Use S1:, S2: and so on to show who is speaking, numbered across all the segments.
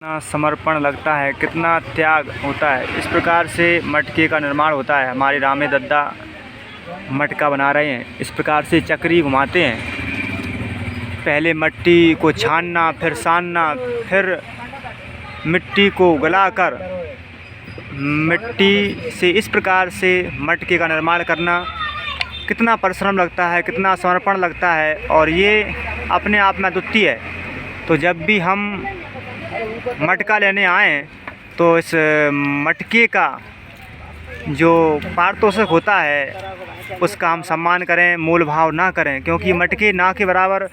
S1: कितना समर्पण लगता है, कितना त्याग होता है। इस प्रकार से मटके का निर्माण होता है। हमारे रामे दद्दा मटका बना रहे हैं। इस प्रकार से चक्री घुमाते हैं। पहले मिट्टी को छानना, फिर सानना, फिर मिट्टी को गलाकर मिट्टी से इस प्रकार से मटके का निर्माण करना कितना परिश्रम लगता है, कितना समर्पण लगता है। और ये अपने आप में अद्वितीय है। तो जब भी हम मटका लेने आएँ तो इस मटके का जो पारितोषिक होता है उसका हम सम्मान करें, मोल भाव ना करें, क्योंकि मटके ना के बराबर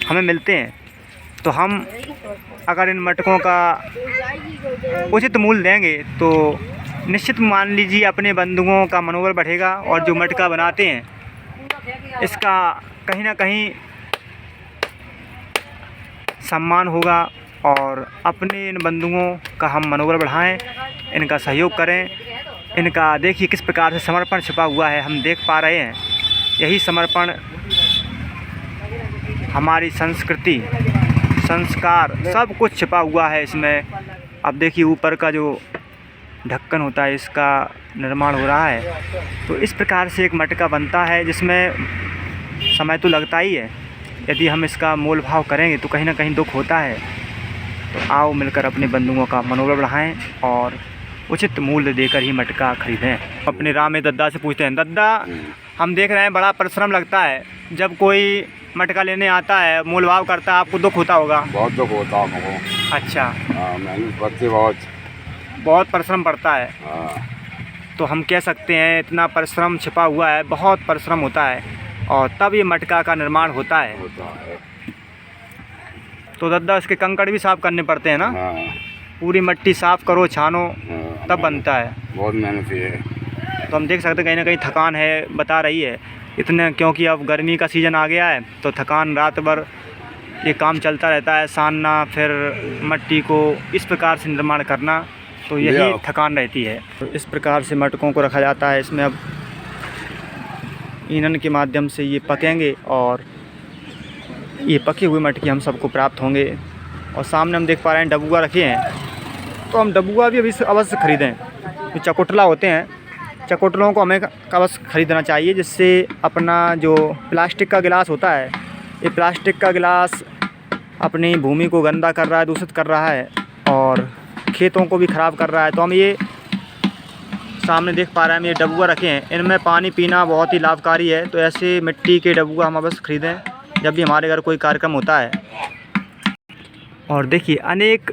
S1: हमें मिलते हैं। तो हम अगर इन मटकों का उचित मूल्य देंगे तो निश्चित मान लीजिए अपने बंधुओं का मनोबल बढ़ेगा और जो मटका बनाते हैं इसका कहीं ना कहीं सम्मान होगा। और अपने इन बंधुओं का हम मनोबल बढ़ाएं, इनका सहयोग करें। इनका देखिए किस प्रकार से समर्पण छिपा हुआ है, हम देख पा रहे हैं। यही समर्पण हमारी संस्कृति, संस्कार सब कुछ छिपा हुआ है इसमें। अब देखिए ऊपर का जो ढक्कन होता है इसका निर्माण हो रहा है। तो इस प्रकार से एक मटका बनता है जिसमें समय तो लगता ही है। यदि हम इसका मोल भाव करेंगे तो कहीं ना कहीं दुख होता है। तो आओ मिलकर अपने बंधुओं का मनोबल बढ़ाएं और उचित मूल्य देकर ही मटका खरीदें। अपने रामे दद्दा से पूछते हैं, दद्दा हम देख रहे हैं बड़ा परिश्रम लगता है। जब कोई मटका लेने आता है, मोल भाव करता है, आपको दुख होता होगा?
S2: बहुत दुख होता है हमको।
S1: अच्छा।
S2: मेहनत करते
S1: बहुत परिश्रम पड़ता है।
S2: हाँ।
S1: तो हम कह सकते हैं इतना परिश्रम छिपा हुआ है, बहुत परिश्रम होता है और तब ये मटका का निर्माण होता है। तो दद्दा इसके कंकड़ भी साफ़ करने पड़ते हैं ना?
S2: हाँ।
S1: पूरी मिट्टी साफ़ करो, छानो, तब बनता है।
S2: बहुत मेहनत है।
S1: तो हम देख सकते हैं कहीं ना कहीं थकान है, बता रही है इतने, क्योंकि अब गर्मी का सीज़न आ गया है तो थकान, रात भर ये काम चलता रहता है, सानना, फिर मिट्टी को इस प्रकार से निर्माण करना, तो यही थकान रहती है। तो इस प्रकार से मटकों को रखा जाता है। इसमें अब ईंधन के माध्यम से ये पकेंगे और ये पके हुए मटके हम सबको प्राप्त होंगे। और सामने हम देख पा रहे हैं डबुआ रखे हैं, तो हम डबुआ भी अभी अवश्य ख़रीदें। जो चकोटला होते हैं, चकोटलों को हमें अवश्य ख़रीदना चाहिए, जिससे अपना जो प्लास्टिक का गिलास होता है, ये प्लास्टिक का गिलास अपनी भूमि को गंदा कर रहा है, दूषित कर रहा है और खेतों को भी ख़राब कर रहा है। तो हम ये सामने देख पा रहे हैं, ये डबुआ रखे हैं, इनमें पानी पीना बहुत ही लाभकारी है। तो ऐसे मिट्टी के डबुआ हम अवश्य ख़रीदें जब भी हमारे घर कोई कार्यक्रम होता है। और देखिए अनेक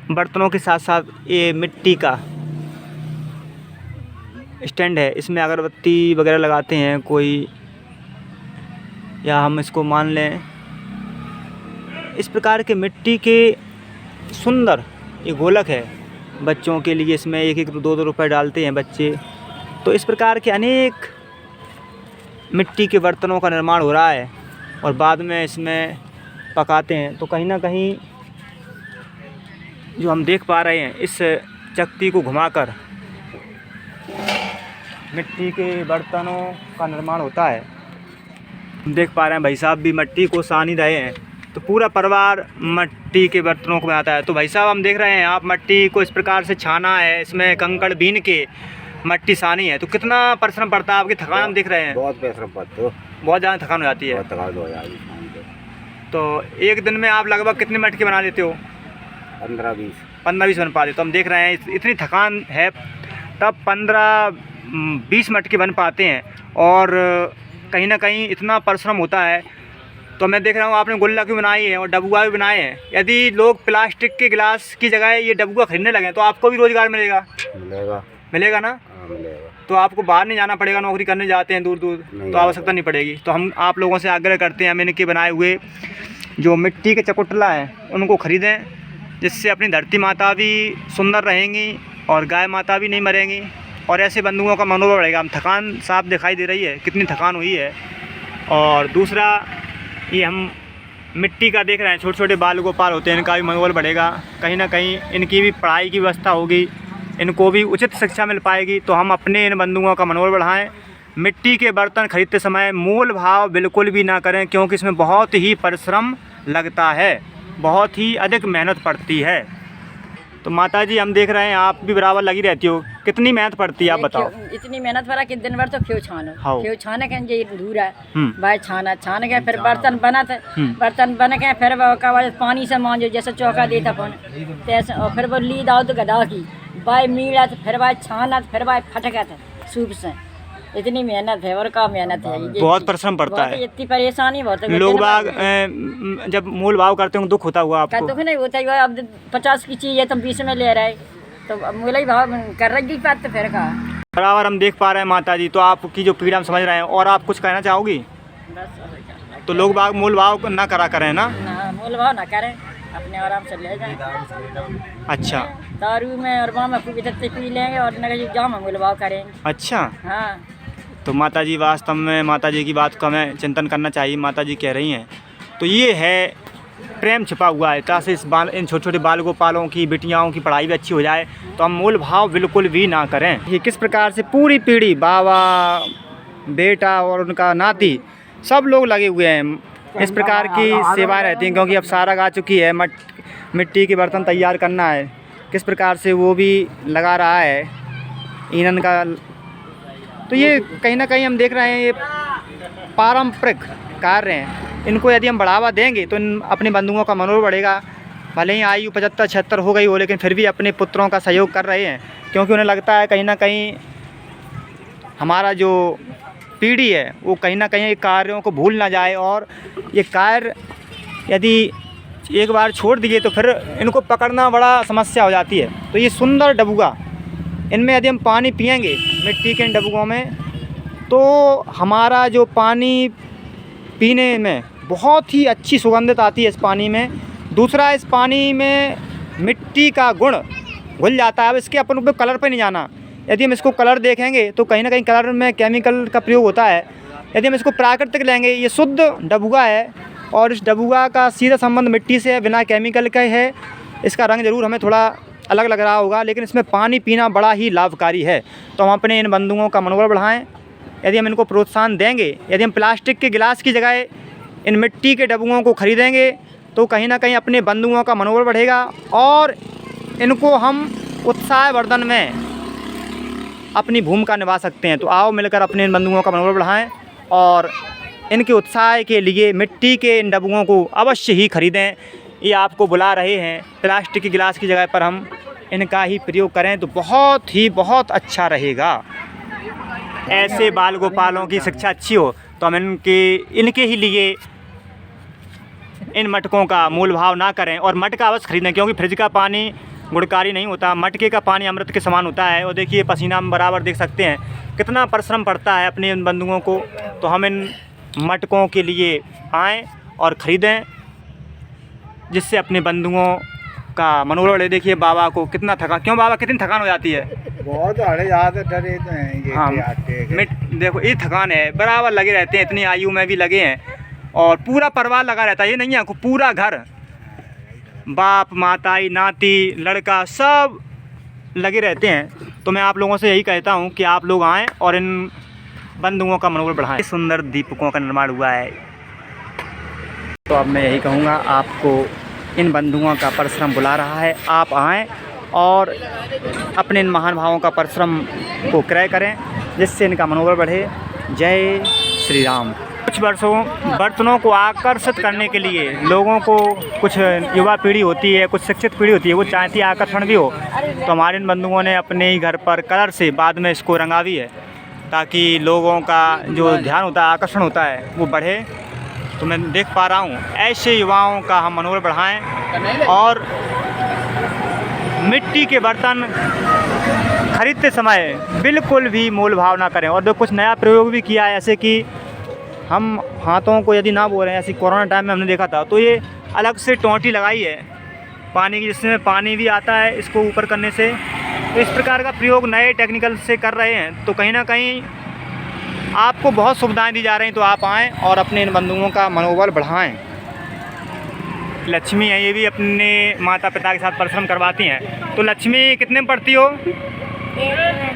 S1: बर्तनों के साथ साथ ये मिट्टी का स्टैंड है, इसमें अगरबत्ती वगैरह लगाते हैं कोई, या हम इसको मान लें इस प्रकार के मिट्टी के सुंदर ये गोलक है। बच्चों के लिए इसमें 1-1 2-2 रुपए डालते हैं बच्चे। तो इस प्रकार के अनेक मिट्टी के बर्तनों का निर्माण हो रहा है और बाद में इसमें पकाते हैं। तो कहीं ना कहीं जो हम देख पा रहे हैं, इस चक्की को घुमाकर मिट्टी के बर्तनों का निर्माण होता है। हम देख पा रहे हैं भाई साहब भी मिट्टी को सान ही रहे हैं। तो पूरा परिवार मिट्टी के बर्तनों को बनाता है। तो भाई साहब हम देख रहे हैं आप मिट्टी को इस प्रकार से छाना है, इसमें कंकड़ बीन के मिट्टी सानी है। तो कितना परिश्रम पड़ता है, आपकी थकान हम देख रहे हैं?
S2: बहुत परिश्रम पड़ता है,
S1: बहुत ज़्यादा थकान हो जाती है।
S2: थकान हो जाती है।
S1: तो एक दिन में आप लगभग कितने मटके बना लेते हो?
S2: 15-20
S1: बन पाते। तो हम देख रहे हैं इतनी थकान है तब 15-20 मटके बन पाते हैं। और कहीं ना कहीं इतना परिश्रम होता है। तो मैं देख रहा हूँ आपने गुल्ला भी बनाई है और डबुआ भी बनाए हैं। यदि लोग प्लास्टिक के गिलास की जगह ये डबुआ खरीदने लगे तो आपको भी रोज़गार मिलेगा? मिलेगा ना?
S2: मिलेगा।
S1: तो आपको बाहर नहीं जाना पड़ेगा, नौकरी करने जाते हैं दूर दूर तो आवश्यकता नहीं पड़ेगी। तो हम आप लोगों से आग्रह करते हैं, हम इनके बनाए हुए जो मिट्टी के चकोटला हैं उनको ख़रीदें, जिससे अपनी धरती माता भी सुंदर रहेंगी और गाय माता भी नहीं मरेंगी और ऐसे बंधुओं का मनोबल बढ़ेगा। हम थकान साफ दिखाई दे रही है, कितनी थकान हुई है। और दूसरा ये हम मिट्टी का देख रहे हैं, छोटे छोटे बाल गोपाल होते हैं, इनका भी मनोबल बढ़ेगा। कहीं ना कहीं इनकी भी पढ़ाई की व्यवस्था होगी, इनको भी उचित शिक्षा मिल पाएगी। तो हम अपने इन बंधुओं का मनोबल बढ़ाएं। मिट्टी के बर्तन खरीदते समय मोल भाव बिल्कुल भी ना करें, क्योंकि इसमें बहुत ही परिश्रम लगता है। बहुत ही अधिक मेहनत पड़ती है। तो माता जी हम देख रहे हैं आप भी बराबर लगी रहती हो, कितनी मेहनत पड़ती है आप बताओ।
S3: इतनी मेहनत वाला कि दिन भर तो क्यों छानो,
S1: हाँ।
S3: क्यों छाने के जे धूरा
S1: हम्म।
S3: भाई छान के फिर बर्तन बनत, बर्तन बन के फिर वो का बाद पानी से मांजो जैसे चौका देता अपन तैसे, और फिर वो ली दाओ तो गदा की भाई मीड़त, फिर भाई छानत, फिर भाई फटकत सूप से। इतनी मेहनत है और का मेहनत है, ये
S1: बहुत परिश्रम पड़ता है।
S3: इतनी परेशानी बहुत है।
S1: लोग बाग जब मोल भाव करते हैं दुख होता हुआ
S3: क्या
S1: आपको?
S3: दुख नहीं होता है, अब 50 की चीज़ है तुम 20 में ले रहे, तो अब मोला ही भाव कर रही बात तो फिर कहा
S1: बराबर हम देख पा रहे हैं माता जी, तो आपकी जो पीड़ा हम समझ रहे हैं। और आप कुछ कहना चाहोगी?
S3: बस
S1: तो लोग बाग मोल भाव ना करा करें ना।
S3: ना मोल भाव ना करें, अपने आराम से ले जाएं।
S1: अच्छा
S3: दारू में और वहाँ में खूब इतने पी लेंगे और नगर जाम में मोल भाव करेंगे।
S1: अच्छा,
S3: हाँ
S1: तो माता जी वास्तव में माता जी की बात का हमें चिंतन करना चाहिए। माता जी कह रही हैं तो ये है प्रेम छिपा हुआ है, ताकि इन छोटे छोटे बाल गोपालों की बिटियाओं की पढ़ाई भी अच्छी हो जाए, तो हम मोल भाव बिल्कुल भी ना करें। ये किस प्रकार से पूरी पीढ़ी बाबा बेटा और उनका नाती सब लोग लगे हुए हैं, इस प्रकार की सेवाएं रहती हैं। क्योंकि अब सारा आ चुकी है, मिट्टी के बर्तन तैयार करना है, किस प्रकार से वो भी लगा रहा है ईंधन का। तो ये कहीं ना कहीं हम देख रहे हैं ये पारंपरिक कार्य हैं, इनको यदि हम बढ़ावा देंगे तो इन अपने बंधुओं का मनोबल बढ़ेगा। भले ही आयु 75-76 हो गई हो, लेकिन फिर भी अपने पुत्रों का सहयोग कर रहे हैं, क्योंकि उन्हें लगता है कहीं ना कहीं हमारा जो पीढ़ी है वो कहीं ना कहीं कार्यों को भूल ना जाए, और ये कार्य यदि एक बार छोड़ दिए तो फिर इनको पकड़ना बड़ा समस्या हो जाती है। तो ये सुंदर डबुआ, इनमें यदि हम पानी पिएंगे मिट्टी के इन डबुओं में, तो हमारा जो पानी पीने में बहुत ही अच्छी सुगंधित आती है इस पानी में। दूसरा, इस पानी में मिट्टी का गुण घुल जाता है। अब इसके अपन को कलर पे नहीं जाना, यदि हम इसको कलर देखेंगे तो कहीं ना कहीं कलर में केमिकल का प्रयोग होता है। यदि हम इसको प्राकृतिक लेंगे, ये शुद्ध डबुआ है और इस डबुआ का सीधा संबंध मिट्टी से है, बिना केमिकल का है। इसका रंग ज़रूर हमें थोड़ा अलग लग रहा होगा, लेकिन इसमें पानी पीना बड़ा ही लाभकारी है। तो हम अपने इन बंधुओं का मनोबल बढ़ाएं, यदि हम इनको प्रोत्साहन देंगे, यदि हम प्लास्टिक के गिलास की जगह इन मिट्टी के डबुओं को ख़रीदेंगे तो कहीं ना कहीं अपने बंधुओं का मनोबल बढ़ेगा और इनको हम उत्साहवर्धन में अपनी भूमिका निभा सकते हैं। तो आओ मिलकर अपने इन बंधुओं का मनोबल बढ़ाएं और इनके उत्साह के लिए मिट्टी के इन डबुओं को अवश्य ही खरीदें। ये आपको बुला रहे हैं, प्लास्टिक के गिलास की जगह पर हम इनका ही प्रयोग करें तो बहुत अच्छा रहेगा। ऐसे बाल गोपालों की शिक्षा अच्छी हो तो हम इनके ही लिए इन मटकों का मूल भाव ना करें और मटका अवश्य खरीदें, क्योंकि फ्रिज का पानी गुणकारी नहीं होता, मटके का पानी अमृत के समान होता है। और देखिए पसीना हम बराबर देख सकते हैं कितना परिश्रम पड़ता है अपने इन बंधुओं को। तो हम इन मटकों के लिए आएँ और ख़रीदें, जिससे अपने बंधुओं का मनोबल बढ़े। देखिए बाबा को कितना थकान, क्यों बाबा कितनी थकान हो जाती है?
S2: बहुत ज़्यादा डरे तो हैं ये।
S1: हाँ देखो ये थकान है, बराबर लगे रहते हैं, इतनी आयु में भी लगे हैं और पूरा परिवार लगा रहता है। ये नहीं है पूरा घर, बाप माताई नाती लड़का सब लगे रहते हैं। तो मैं आप लोगों से यही कहता हूँ कि आप लोग आएँ और इन बंधुओं का मनोबल बढ़ाएं। सुंदर दीपकों का निर्माण हुआ है। तो अब मैं यही कहूँगा, आपको इन बंधुओं का परिश्रम बुला रहा है, आप आएँ और अपने इन महान भावों का परिश्रम को क्रय करें, जिससे इनका मनोबल बढ़े। जय श्री राम। कुछ बर्तनों को आकर्षित करने के लिए लोगों को, कुछ युवा पीढ़ी होती है, कुछ शिक्षित पीढ़ी होती है, वो चाहती है आकर्षण भी हो, तो हमारे इन बंधुओं ने अपने ही घर पर कलर से बाद में इसको रंगा भी है, ताकि लोगों का जो ध्यान होता है, आकर्षण होता है, वो बढ़े। तो मैं देख पा रहा हूँ ऐसे युवाओं का हम मनोबल बढ़ाएं और मिट्टी के बर्तन खरीदते समय बिल्कुल भी मोल भाव ना करें। और कुछ नया प्रयोग भी किया है, ऐसे कि हम हाथों को यदि ना बो रहे हैं, ऐसी कोरोना टाइम में हमने देखा था, तो ये अलग से टोंटी लगाई है पानी की, जिसमें पानी भी आता है इसको ऊपर करने से। तो इस प्रकार का प्रयोग नए टेक्निकल से कर रहे हैं, तो कहीं ना कहीं आपको बहुत सुविधाएं दी जा रही हैं। तो आप आएँ और अपने इन बंधुओं का मनोबल बढ़ाएं। लक्ष्मी है, ये भी अपने माता पिता के साथ परिश्रम करवाती हैं। तो लक्ष्मी कितने में पढ़ती हो?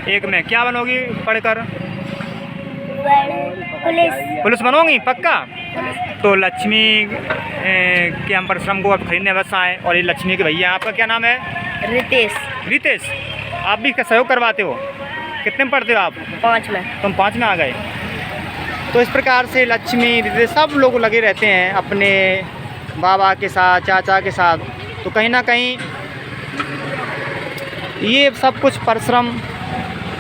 S1: एक में। क्या बनोगी पढ़कर? पुलिस बनोगी पक्का? तो लक्ष्मी के हम परिश्रम को अब खरीदने बस आए, और ये लक्ष्मी के भैया। आपका क्या नाम है?
S3: रितेश।
S1: रितेश, आप भी इसका सहयोग करवाते हो? कितने में पढ़ते हो आप?
S3: 5 में।
S1: तुम 5 में आ गए। तो इस प्रकार से लक्ष्मी, रितेश सब लोग लगे रहते हैं अपने बाबा के साथ, चाचा के साथ। तो कहीं ना कहीं ये सब कुछ परिश्रम,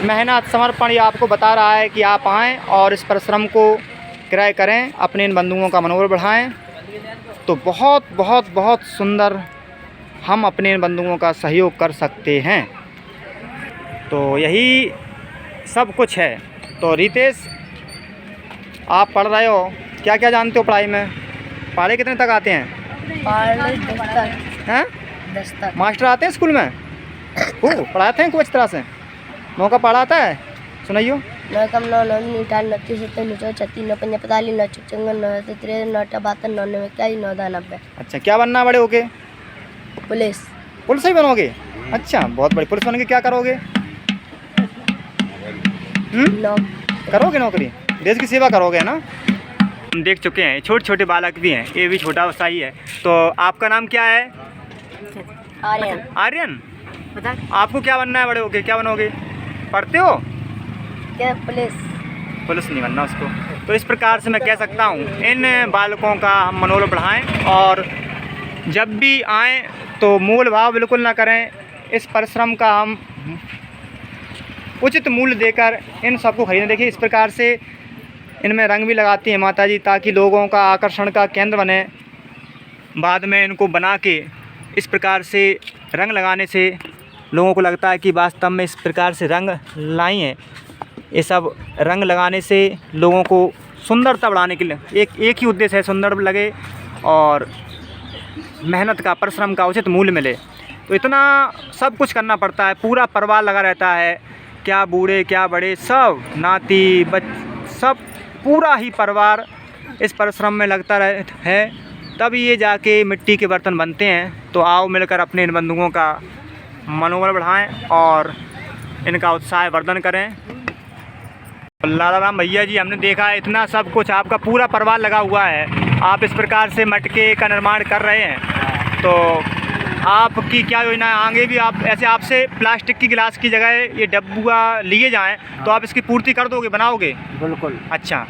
S1: मेहनत, समर्पण ये आपको बता रहा है कि आप आएँ और इस परिश्रम को क्रय करें, अपने इन बंधुओं का मनोबल बढ़ाएं। तो बहुत बहुत बहुत सुंदर हम अपने इन बंधुओं का सहयोग कर सकते हैं। तो यही सब कुछ है। तो रितेश, आप पढ़ रहे हो, क्या क्या जानते हो पढ़ाई में? पढ़े कितने तक आते हैं? हैं?
S3: 10 तक।
S1: मास्टर आते हैं स्कूल में? पढ़ाते हैं कुछ तरह से? मौका पढ़ाता है, सुनाइयो।
S3: 9 कम 9 9 98 29 70 29 36 9 5 45 9 56 9 73 9 72 9 91 9 90।
S1: अच्छा, क्या बनना बड़े होके?
S3: पुलिस।
S1: पुलिस ही बनोगे? अच्छा, बहुत बड़ी। पुलिस बन के क्या करोगे? करोगे नौकरी, देश की सेवा करोगे ना? हम देख चुके हैं छोटे छोटे बालक भी हैं, ये भी छोटा सा ही है। तो आपका नाम क्या है?
S3: आर्यन।
S1: आर्यन,
S3: बता।
S1: आपको क्या बनना है बड़े होके? क्या बनोगे? पढ़ते हो?
S3: क्या? पुलिस।
S1: पुलिस नहीं बनना उसको। तो इस प्रकार से मैं कह सकता हूँ, इन बालकों का हम मनोबल बढ़ाएं, और जब भी आएँ तो मूल भाव बिल्कुल ना करें। इस परिश्रम का हम उचित मूल्य देकर इन सबको खरीदें। देखिए, इस प्रकार से इनमें रंग भी लगाती हैं माताजी, ताकि लोगों का आकर्षण का केंद्र बने। बाद में इनको बना के इस प्रकार से रंग लगाने से लोगों को लगता है कि वास्तव में इस प्रकार से रंग लाई हैं। ये सब रंग लगाने से लोगों को सुंदरता बढ़ाने के लिए एक ही उद्देश्य है, सुंदर लगे और मेहनत का, परिश्रम का उचित मूल्य मिले। तो इतना सब कुछ करना पड़ता है, पूरा परिवार लगा रहता है, क्या बूढ़े क्या बड़े, सब नाती सब पूरा ही परिवार इस परिश्रम में लगता है, तब ये जाके मिट्टी के बर्तन बनते हैं। तो आओ मिलकर अपने इन बंधुओं का मनोबल बढ़ाएं और इनका उत्साह वर्धन करें। लाला राम भैया जी, हमने देखा है इतना सब कुछ, आपका पूरा परिवार लगा हुआ है, आप इस प्रकार से मटके का निर्माण कर रहे हैं। तो आपकी क्या योजना है आगे भी? आप ऐसे, आपसे प्लास्टिक की गिलास की जगह ये डब्बुआ लिए जाएं तो आप इसकी पूर्ति कर दोगे, बनाओगे?
S2: बिल्कुल।
S1: अच्छा,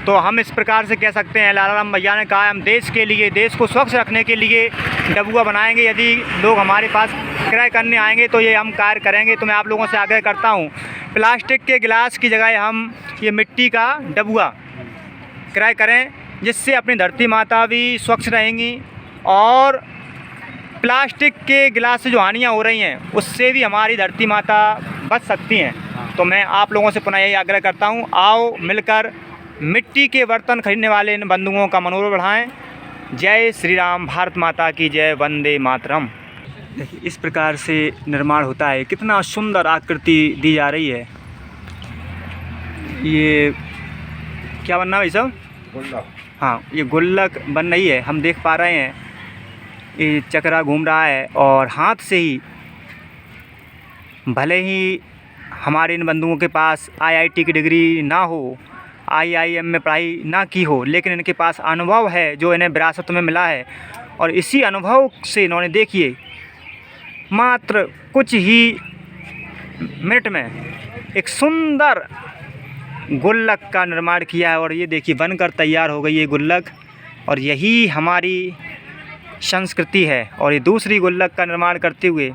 S1: तो हम इस प्रकार से कह सकते हैं, लाला राम भैया ने कहा है हम देश के लिए, देश को स्वच्छ रखने के लिए डब्बुआ बनाएंगे। यदि लोग हमारे पास क्रय करने आएंगे तो ये हम कार्य करेंगे। तो मैं आप लोगों से आग्रह करता हूँ, प्लास्टिक के गिलास की जगह हम ये मिट्टी का डब्बुआ क्रय करें, जिससे अपनी धरती माता भी स्वच्छ रहेंगी और प्लास्टिक के गिलास से जो हानियाँ हो रही हैं उससे भी हमारी धरती माता बच सकती हैं। तो मैं आप लोगों से पुनः यही आग्रह करता हूँ, आओ मिलकर मिट्टी के बर्तन खरीदने वाले इन बंधुओं का मनोबल बढ़ाएं। जय श्री राम, भारत माता की जय, वंदे मातरम। देखिए, इस प्रकार से निर्माण होता है, कितना सुंदर आकृति दी जा रही है। ये क्या बनना है भाई साहब?
S2: गुल्लक।
S1: हाँ, ये गुल्लक बन रही है, हम देख पा रहे हैं। ये चक्रा घूम रहा है और हाथ से ही, भले ही हमारे इन बंधुओं के पास IIT की डिग्री ना हो, IIM में पढ़ाई ना की हो, लेकिन इनके पास अनुभव है जो इन्हें विरासत में मिला है। और इसी अनुभव से इन्होंने, देखिए, मात्र कुछ ही मिनट में एक सुंदर गुल्लक का निर्माण किया है। और ये देखिए, बनकर तैयार हो गई है गुल्लक, और यही हमारी संस्कृति है। और ये दूसरी गुल्लक का निर्माण करते हुए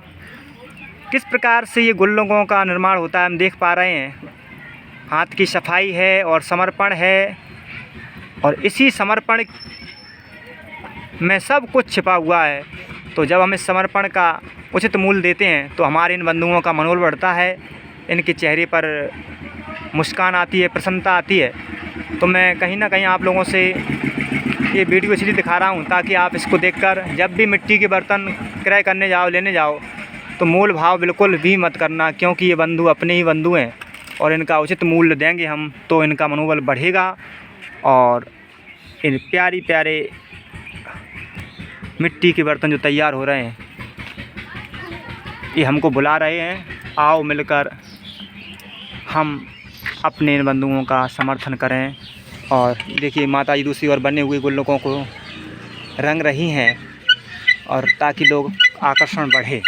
S1: किस प्रकार से ये गुल्लकों का निर्माण होता है हम देख पा रहे हैं। हाथ की सफाई है और समर्पण है, और इसी समर्पण में सब कुछ छिपा हुआ है। तो जब हम इस समर्पण का उचित मूल्य देते हैं तो हमारे इन बंधुओं का मनोबल बढ़ता है, इनके चेहरे पर मुस्कान आती है, प्रसन्नता आती है। तो मैं कहीं ना कहीं आप लोगों से ये वीडियो इसलिए दिखा रहा हूँ ताकि आप इसको देखकर जब भी मिट्टी के बर्तन क्रय करने जाओ, लेने जाओ, तो मोल भाव बिल्कुल भी मत करना, क्योंकि ये बंधु अपने ही बंधु हैं और इनका उचित मूल्य देंगे हम तो इनका मनोबल बढ़ेगा। और इन प्यारी प्यारे मिट्टी के बर्तन जो तैयार हो रहे हैं, ये हमको बुला रहे हैं, आओ मिलकर हम अपने इन बंधुओं का समर्थन करें। और देखिए माता जी दूसरी ओर बने हुए गुल्लकों को रंग रही हैं, और ताकि लोग आकर्षण बढ़े।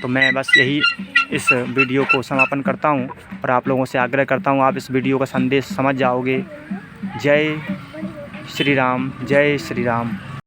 S1: तो मैं बस यही इस वीडियो को समापन करता हूँ और आप लोगों से आग्रह करता हूँ आप इस वीडियो का संदेश समझ जाओगे। जय श्री राम, जय श्री राम।